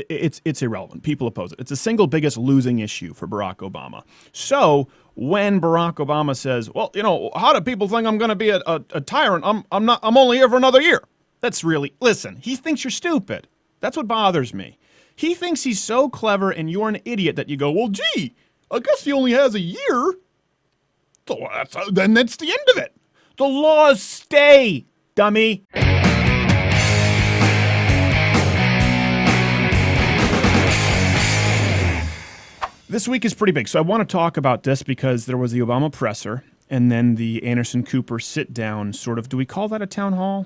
it's irrelevant. People oppose it. It's the single biggest losing issue for Barack Obama. So when Barack Obama says, well, how do people think I'm going to be a tyrant? I'm only here for another year. That's really, listen, he thinks you're stupid. That's what bothers me. He thinks he's so clever and you're an idiot that you go, well, gee, I guess he only has a year. So then that's the end of it. The laws stay, dummy. This week is pretty big, so I want to talk about this because there was the Obama presser and then the Anderson Cooper sit-down sort of, do we call that a town hall,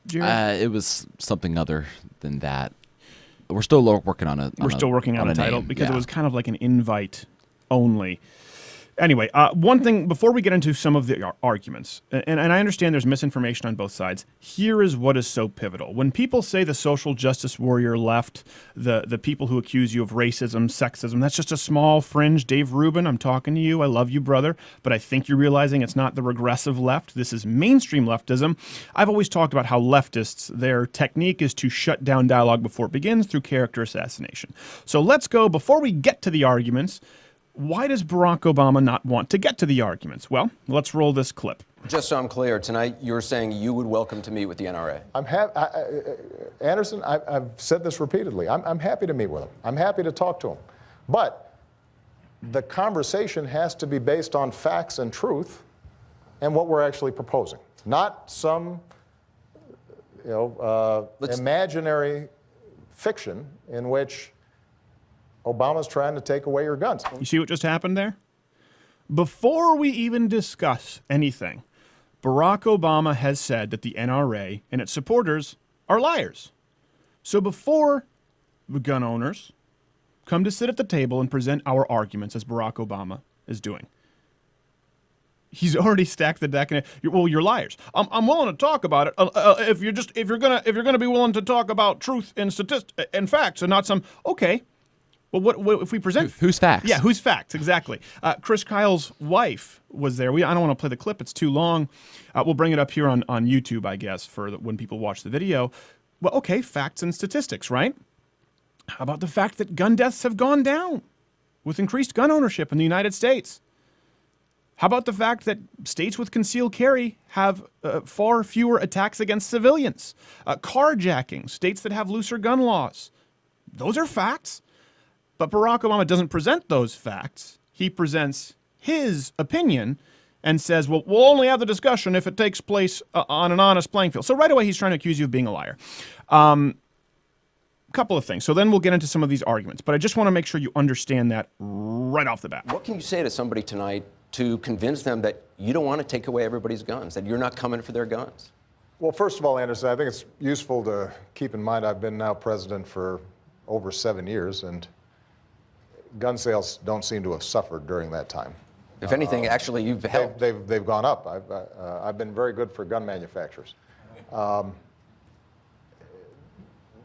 Jared? It was something other than that. We're still working on it. We're still working on a title because it was kind of like an invite only. Anyway, one thing before we get into some of the arguments, and I understand there's misinformation on both sides, here is what is so pivotal. When people say the social justice warrior left, the people who accuse you of racism, sexism, that's just a small fringe. Dave Rubin, I'm talking to you. I love you, brother. But I think you're realizing it's not the regressive left. This is mainstream leftism. I've always talked about how leftists, their technique is to shut down dialogue before it begins through character assassination. So let's go, before we get to the arguments, why does Barack Obama not want to get to the arguments? Well, let's roll this clip. Just so I'm clear, tonight you're saying you would welcome to meet with the NRA. Anderson, I've said this repeatedly. I'm happy to meet with him. I'm happy to talk to him. But the conversation has to be based on facts and truth and what we're actually proposing, not some imaginary fiction in which Obama's trying to take away your guns. You see what just happened there? Before we even discuss anything, Barack Obama has said that the NRA and its supporters are liars. So before the gun owners come to sit at the table and present our arguments, as Barack Obama is doing, he's already stacked the deck. And you're liars. I'm willing to talk about it if you're gonna be willing to talk about truth and statistics and facts and not some okay. Well, what if we present... Who's facts? Yeah, who's facts, exactly. Chris Kyle's wife was there. I don't want to play the clip. It's too long. We'll bring it up here on YouTube, I guess, for when people watch the video. Well, okay, facts and statistics, right? How about the fact that gun deaths have gone down with increased gun ownership in the United States? How about the fact that states with concealed carry have far fewer attacks against civilians? Carjacking, states that have looser gun laws. Those are facts. But Barack Obama doesn't present those facts. He presents his opinion and says, well, we'll only have the discussion if it takes place on an honest playing field. So right away, he's trying to accuse you of being a liar. Couple of things. So then we'll get into some of these arguments. But I just want to make sure you understand that right off the bat. What can you say to somebody tonight to convince them that you don't want to take away everybody's guns, that you're not coming for their guns? Well, first of all, Anderson, I think it's useful to keep in mind I've been now president for over 7 years, and gun sales don't seem to have suffered during that time. If anything, actually, you've helped. They've gone up. I've been very good for gun manufacturers.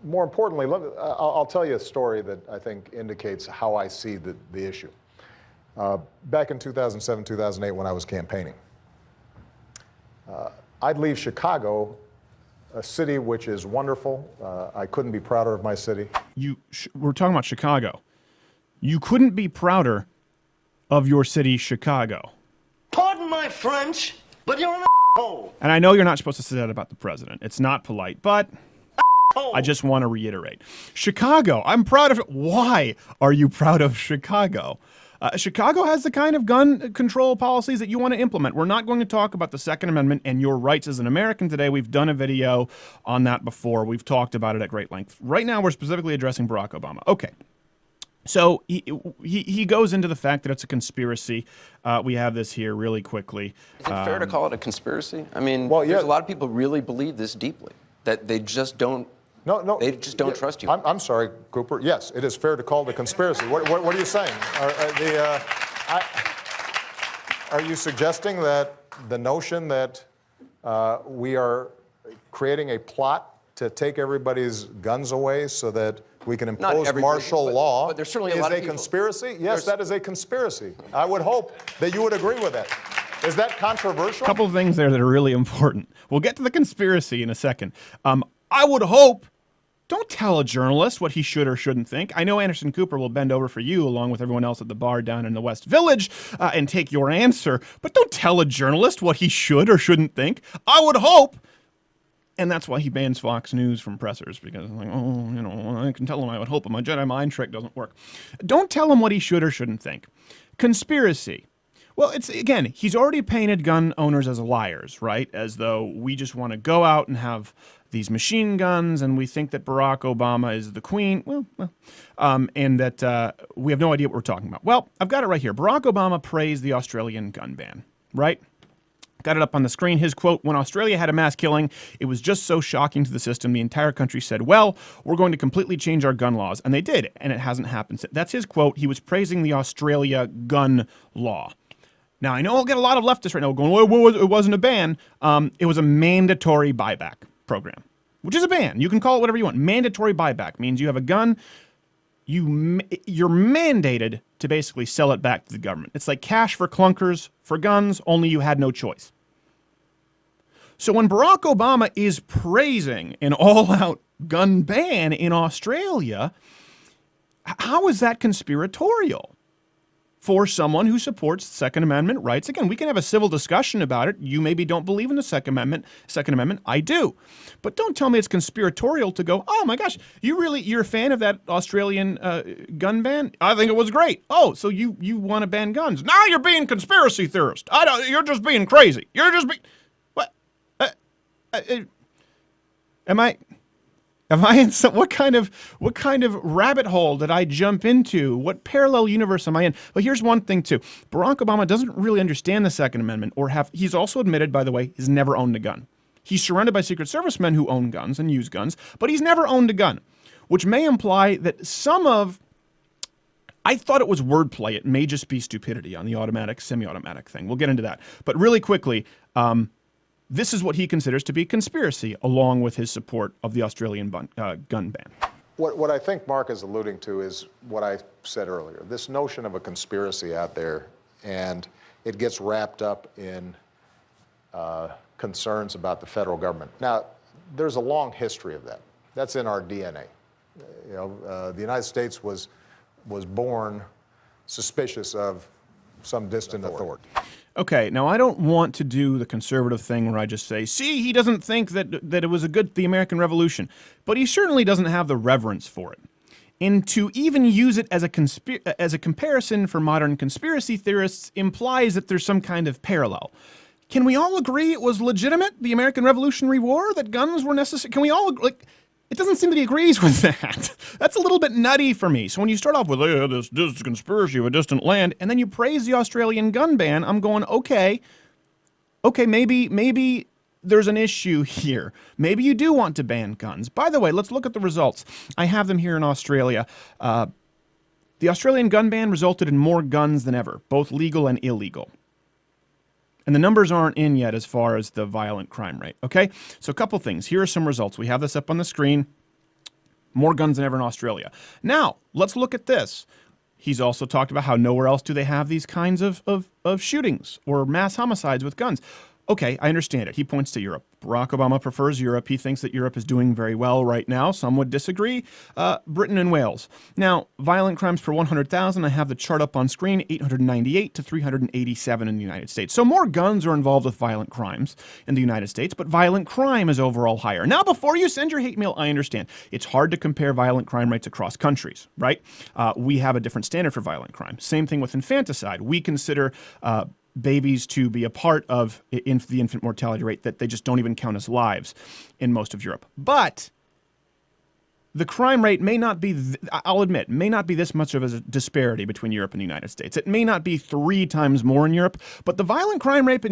More importantly, I'll tell you a story that I think indicates how I see the issue. Back in 2007, 2008, when I was campaigning, I'd leave Chicago, a city which is wonderful. I couldn't be prouder of my city. We're talking about Chicago. You couldn't be prouder of your city, Chicago. Pardon my French, but you're an asshole. And I know you're not supposed to say that about the president. It's not polite, but I just want to reiterate. Chicago, I'm proud of it. Why are you proud of Chicago? Chicago has the kind of gun control policies that you want to implement. We're not going to talk about the Second Amendment and your rights as an American today. We've done a video on that before. We've talked about it at great length. Right now, we're specifically addressing Barack Obama. Okay. So he goes into the fact that it's a conspiracy. We have this here really quickly. Is it fair to call it a conspiracy? I mean, there's a lot of people really believe this deeply, that they just don't. No. They just don't trust you. I'm sorry, Cooper. Yes, it is fair to call it a conspiracy. What are you saying? Are you suggesting that the notion that we are creating a plot to take everybody's guns away so that we can impose martial law but there's certainly is a lot of a people. Conspiracy? Yes, that is a conspiracy. I would hope that you would agree with that. Is that controversial? A couple of things there that are really important. We'll get to the conspiracy in a second. I would hope Don't tell a journalist what he should or shouldn't think. I know Anderson Cooper will bend over for you along with everyone else at the bar down in the West Village and take your answer, but don't tell a journalist what he should or shouldn't think. I would hope. And that's why he bans Fox News from pressers, because like, oh, you know, I can tell him I would hope, but my Jedi mind trick doesn't work. Don't tell him what he should or shouldn't think. Conspiracy. Well, it's, again, he's already painted gun owners as liars, right? As though we just want to go out and have these machine guns, and we think that Barack Obama is the queen, and that we have no idea what we're talking about. Well, I've got it right here. Barack Obama praised the Australian gun ban, right? Got it up on the screen. His quote, when Australia had a mass killing, it was just so shocking to the system. The entire country said, well, we're going to completely change our gun laws. And they did, and it hasn't happened. That's his quote. He was praising the Australia gun law. Now, I know I'll get a lot of leftists right now going, well, it wasn't a ban. It was a mandatory buyback program, which is a ban. You can call it whatever you want. Mandatory buyback means you have a gun, you're mandated to basically sell it back to the government. It's like cash for clunkers for guns, only you had no choice. So when Barack Obama is praising an all-out gun ban in Australia, how is that conspiratorial for someone who supports Second Amendment rights? Again, we can have a civil discussion about it. You maybe don't believe in the Second Amendment. I do. But don't tell me it's conspiratorial to go, oh my gosh, you're a fan of that Australian gun ban? I think it was great. Oh, so you want to ban guns. Now you're being conspiracy theorist. You're just being crazy. You're just being... What? Am I in some, what kind of rabbit hole did I jump into? What parallel universe am I in? Well, here's one thing too. Barack Obama doesn't really understand the Second Amendment he's also admitted, by the way, he's never owned a gun. He's surrounded by Secret Service men who own guns and use guns, but he's never owned a gun, which may imply that I thought it was wordplay. It may just be stupidity on the automatic, semi-automatic thing. We'll get into that. But really quickly, this is what he considers to be conspiracy, along with his support of the Australian gun ban. What I think Mark is alluding to is what I said earlier, this notion of a conspiracy out there, and it gets wrapped up in concerns about the federal government. Now, there's a long history of that. That's in our DNA. You know, the United States was born suspicious of some distant authority. Okay, now I don't want to do the conservative thing where I just say, see, he doesn't think that it was the American Revolution, but he certainly doesn't have the reverence for it. And to even use it as a comparison for modern conspiracy theorists implies that there's some kind of parallel. Can we all agree it was legitimate, the American Revolutionary War, that guns were necessary? Can we all, it doesn't seem that he agrees with that. That's a little bit nutty for me. So when you start off with, this conspiracy of a distant land, and then you praise the Australian gun ban, I'm going, okay, maybe there's an issue here. Maybe you do want to ban guns. By the way, let's look at the results. I have them here in Australia. The Australian gun ban resulted in more guns than ever, both legal and illegal. And the numbers aren't in yet as far as the violent crime rate, okay? So a couple things. Here are some results. We have this up on the screen. More guns than ever in Australia. Now, let's look at this. He's also talked about how nowhere else do they have these kinds of shootings or mass homicides with guns. Okay, I understand it. He points to Europe. Barack Obama prefers Europe. He thinks that Europe is doing very well right now. Some would disagree. Britain and Wales. Now, violent crimes per 100,000, I have the chart up on screen, 898 to 387 in the United States. So more guns are involved with violent crimes in the United States, but violent crime is overall higher. Now, before you send your hate mail, I understand. It's hard to compare violent crime rates across countries, right? We have a different standard for violent crime. Same thing with infanticide. We consider babies to be a part of the infant mortality rate, that they just don't even count as lives in most of Europe. But the crime rate may not be, I'll admit, may not be this much of a disparity between Europe and the United States. It may not be 3 times more in Europe, but the violent crime rate,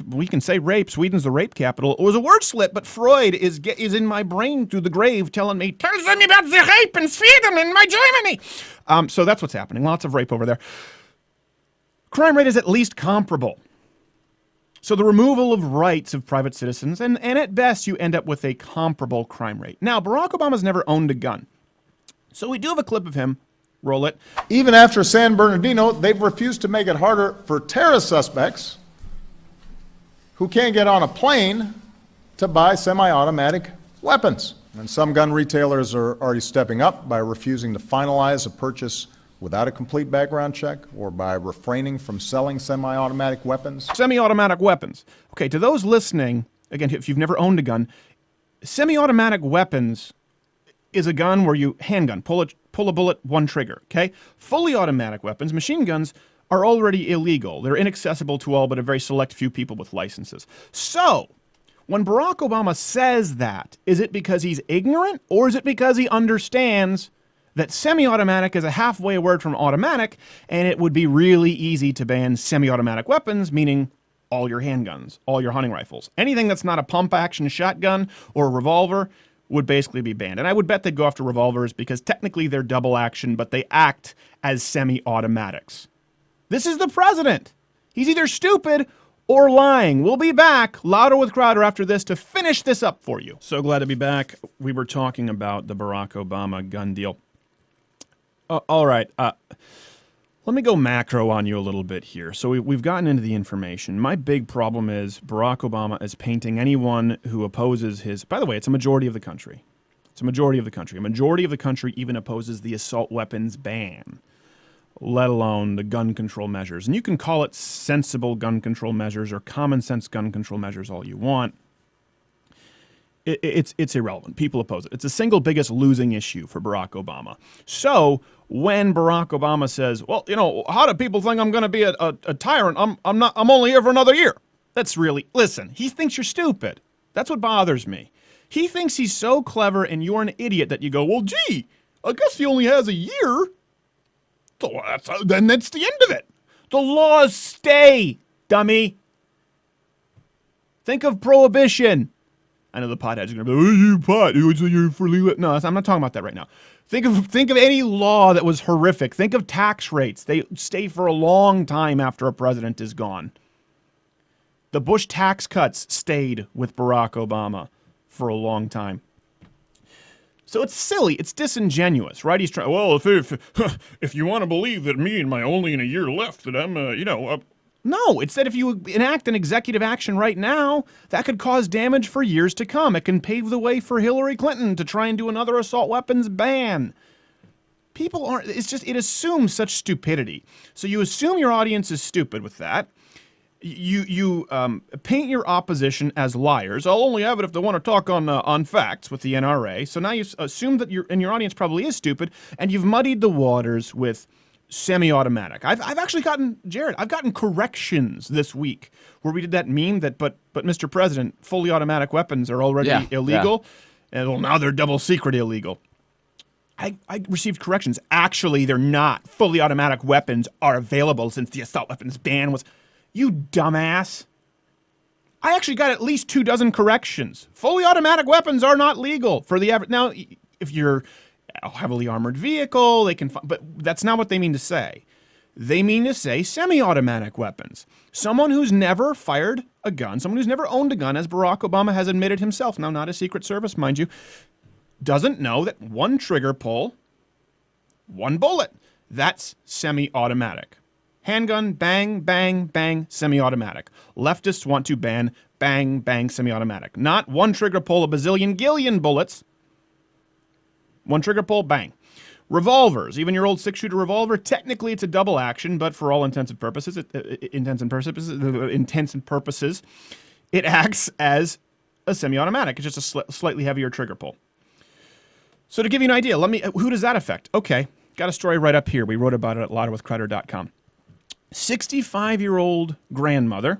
we can say rape, Sweden's the rape capital. It was a word slip, but Freud is in my brain through the grave telling me, tell them about the rape in Sweden and my Germany. So that's what's happening. Lots of rape over there. Crime rate is at least comparable. So the removal of rights of private citizens, and at best you end up with a comparable crime rate. Now, Barack Obama's never owned a gun. So we do have a clip of him. Roll it. Even after San Bernardino, they've refused to make it harder for terrorist suspects who can't get on a plane to buy semi-automatic weapons. And some gun retailers are already stepping up by refusing to finalize a purchase without a complete background check or by refraining from selling semi-automatic weapons. Semi-automatic weapons. Okay, to those listening, again, if you've never owned a gun, semi-automatic weapons is a gun where you handgun, pull a bullet, one trigger, okay? Fully automatic weapons, machine guns, are already illegal. They're inaccessible to all but a very select few people with licenses. So, when Barack Obama says that, is it because he's ignorant or is it because he understands that semi-automatic is a halfway word from automatic and it would be really easy to ban semi-automatic weapons, meaning all your handguns, all your hunting rifles. Anything that's not a pump-action shotgun or a revolver would basically be banned. And I would bet they'd go after revolvers because technically they're double action, but they act as semi-automatics. This is the president. He's either stupid or lying. We'll be back, louder with Crowder, after this to finish this up for you. So glad to be back. We were talking about the Barack Obama gun deal. All right. Let me go macro on you a little bit here. So we've gotten into the information. My big problem is Barack Obama is painting anyone who opposes his... By the way, it's a majority of the country. It's a majority of the country. A majority of the country even opposes the assault weapons ban, let alone the gun control measures. And you can call it sensible gun control measures or common sense gun control measures all you want. It's irrelevant. People oppose it. It's the single biggest losing issue for Barack Obama. So when Barack Obama says, well, you know, how do people think I'm going to be a tyrant? I'm only here for another year. That's really, listen, he thinks you're stupid. That's what bothers me. He thinks he's so clever and you're an idiot that you go, well, gee, I guess he only has a year. So then that's the end of it. The laws stay, dummy. Think of prohibition. I know the potheads are going to be like, oh, you pot, you're for legal. No, I'm not talking about that right now. Think of any law that was horrific. Think of tax rates. They stay for a long time after a president is gone. The Bush tax cuts stayed with Barack Obama for a long time. So it's silly. It's disingenuous, right? He's trying, well, if you want to believe that me and my only in a year left, that I'm, No, it's that if you enact an executive action right now, that could cause damage for years to come. It can pave the way for Hillary Clinton to try and do another assault weapons ban. People aren't, it's just, it assumes such stupidity. So you assume your audience is stupid with that. You paint your opposition as liars. I'll only have it if they want to talk on facts with the NRA. So now you assume that your audience probably is stupid, and you've muddied the waters with semi-automatic. I've actually gotten, Jared, I've gotten corrections this week where we did that meme that, but Mr. President, fully automatic weapons are already illegal. Yeah. And well, now they're double secret illegal. I received corrections. Actually, they're not. Fully automatic weapons are available since the assault weapons ban was... You dumbass. I actually got at least 24 corrections. Fully automatic weapons are not legal for the average. Now, if you're a heavily armored vehicle, they can, but that's not what they mean to say. They mean to say semi-automatic weapons. Someone who's never fired a gun, someone who's never owned a gun, as Barack Obama has admitted himself, now not a Secret Service, mind you, doesn't know that one trigger pull, one bullet, that's semi-automatic. Handgun, bang, bang, bang, semi-automatic. Leftists want to ban bang, bang, semi-automatic. Not one trigger pull, a bazillion gillion bullets. One trigger pull, bang. Revolvers, even your old 6-shooter revolver, technically it's a double action, but for all intents and purposes, it acts as a semi-automatic. It's just a slightly heavier trigger pull. So to give you an idea, who does that affect? Okay, got a story right up here. We wrote about it at louderwithcrowder.com. 65-year-old grandmother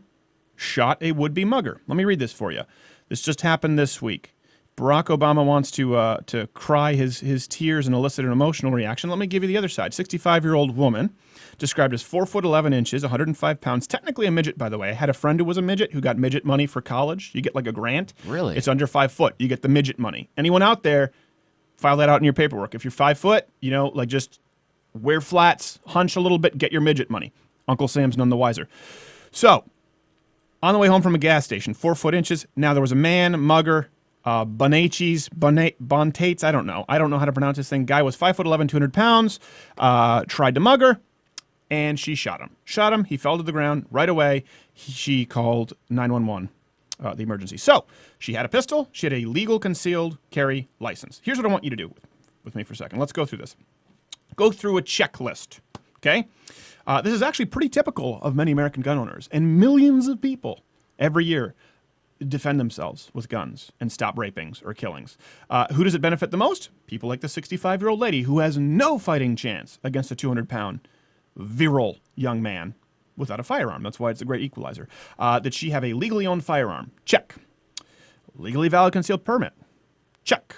shot a would-be mugger. Let me read this for you. This just happened this week. Barack Obama wants to cry his tears and elicit an emotional reaction. Let me give you the other side. 65-year-old woman, described as 4 foot 11 inches, 105 pounds, technically a midget, by the way. I had a friend who was a midget who got midget money for college. You get like a grant. Really? It's under 5 foot. You get the midget money. Anyone out there, file that out in your paperwork. If you're 5 foot, just wear flats, hunch a little bit, get your midget money. Uncle Sam's none the wiser. So, on the way home from a gas station, 4 foot inches. Now there was a man, mugger, Bontates, I don't know how to pronounce this thing. Guy was 5 foot 11, 200 pounds, tried to mug her, and she shot him. He fell to the ground right away. She called 911. the emergency. So she had a pistol. She had a legal concealed carry license. Here's what I want you to do with me for a second. Let's go through this. Go through a checklist, okay? This is actually pretty typical of many American gun owners, and millions of people every year defend themselves with guns and stop rapings or killings. Who does it benefit the most? People like the 65-year-old lady who has no fighting chance against a 200-pound virile young man without a firearm. That's why it's a great equalizer. Did she have a legally owned firearm? Check. Legally valid concealed permit? Check.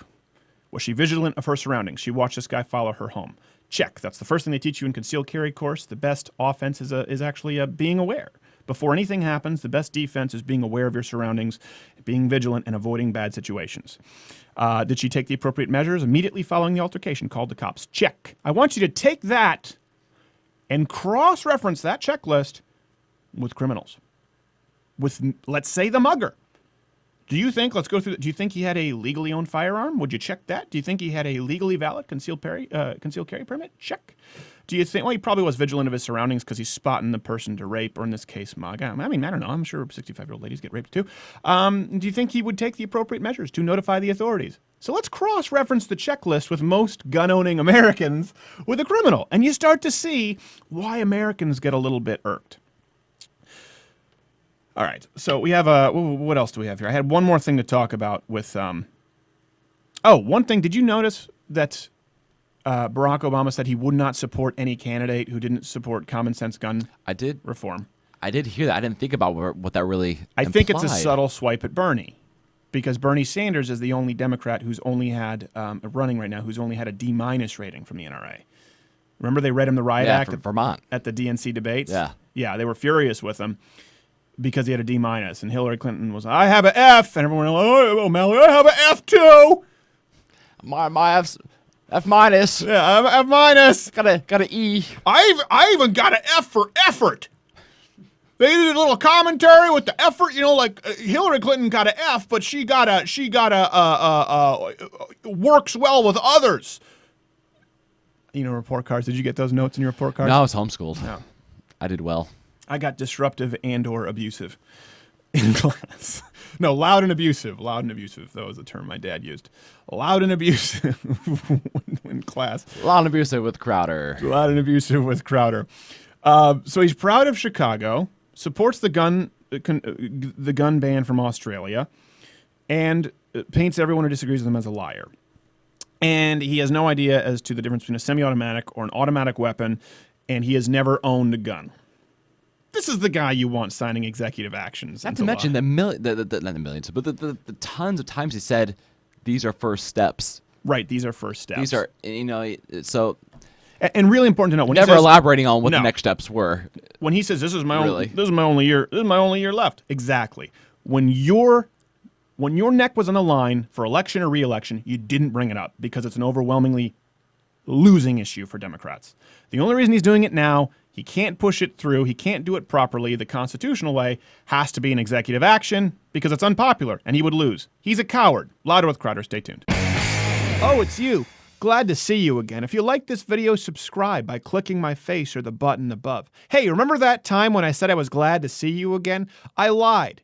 Was she vigilant of her surroundings? She watched this guy follow her home? Check. That's the first thing they teach you in concealed carry course. The best offense is actually being aware. Before anything happens, the best defense is being aware of your surroundings, being vigilant, and avoiding bad situations. Did she take the appropriate measures immediately following the altercation? Called the cops? Check. I want you to take that and cross-reference that checklist with criminals. With, let's say, the mugger. Do you think, let's go through, do you think he had a legally owned firearm? Would you check that? Do you think he had a legally valid concealed carry permit? Check. Do you think, well, he probably was vigilant of his surroundings because he's spotting the person to rape, or in this case, mug. I mean, I don't know. I'm sure 65-year-old ladies get raped too. Do you think he would take the appropriate measures to notify the authorities? So let's cross-reference the checklist with most gun-owning Americans with a criminal, and you start to see why Americans get a little bit irked. All right, so we have what else do we have here? I had one more thing to talk about with, one thing. Did you notice that Barack Obama said he would not support any candidate who didn't support common sense gun reform? I did hear that. I didn't think about what that really I think it's a implied. subtle swipe at Bernie, because Bernie Sanders is the only Democrat who's only had, running right now, who's only had a D- rating from the NRA. Remember they read him the riot act from Vermont at the DNC debates? Yeah, they were furious with him because he had a D-, and Hillary Clinton was, I have an F, and everyone was, oh, O'Malley, I have an F too. My F minus. Yeah, I have an F minus. Got an E. I even got an F for effort. They did a little commentary with the effort, like Hillary Clinton got an F, but she got a works well with others. Report cards. Did you get those notes in your report cards? No, I was homeschooled. No. I did well. I got disruptive and/or abusive in class. No, loud and abusive. Loud and abusive. That was a term my dad used. Loud and abusive in class. Loud and abusive with Crowder. Loud and abusive with Crowder. So he's proud of Chicago, supports the gun ban from Australia, and paints everyone who disagrees with him as a liar. And he has no idea as to the difference between a semi-automatic or an automatic weapon, and he has never owned a gun. This is the guy you want signing executive actions. Not to mention not the millions, but the tons of times he said, these are first steps. Right, these are first steps. These are, so... And really important to know, when never he says, elaborating on what the next steps were. When he says, this is my only year left. Exactly. When your neck was on the line for election or re-election, you didn't bring it up because it's an overwhelmingly losing issue for Democrats. The only reason he's doing it now, he can't push it through. He can't do it properly. The constitutional way has to be an executive action because it's unpopular and he would lose. He's a coward. Louder with Crowder. Stay tuned. Oh, it's you. Glad to see you again. If you like this video, subscribe by clicking my face or the button above. Hey, remember that time when I said I was glad to see you again? I lied.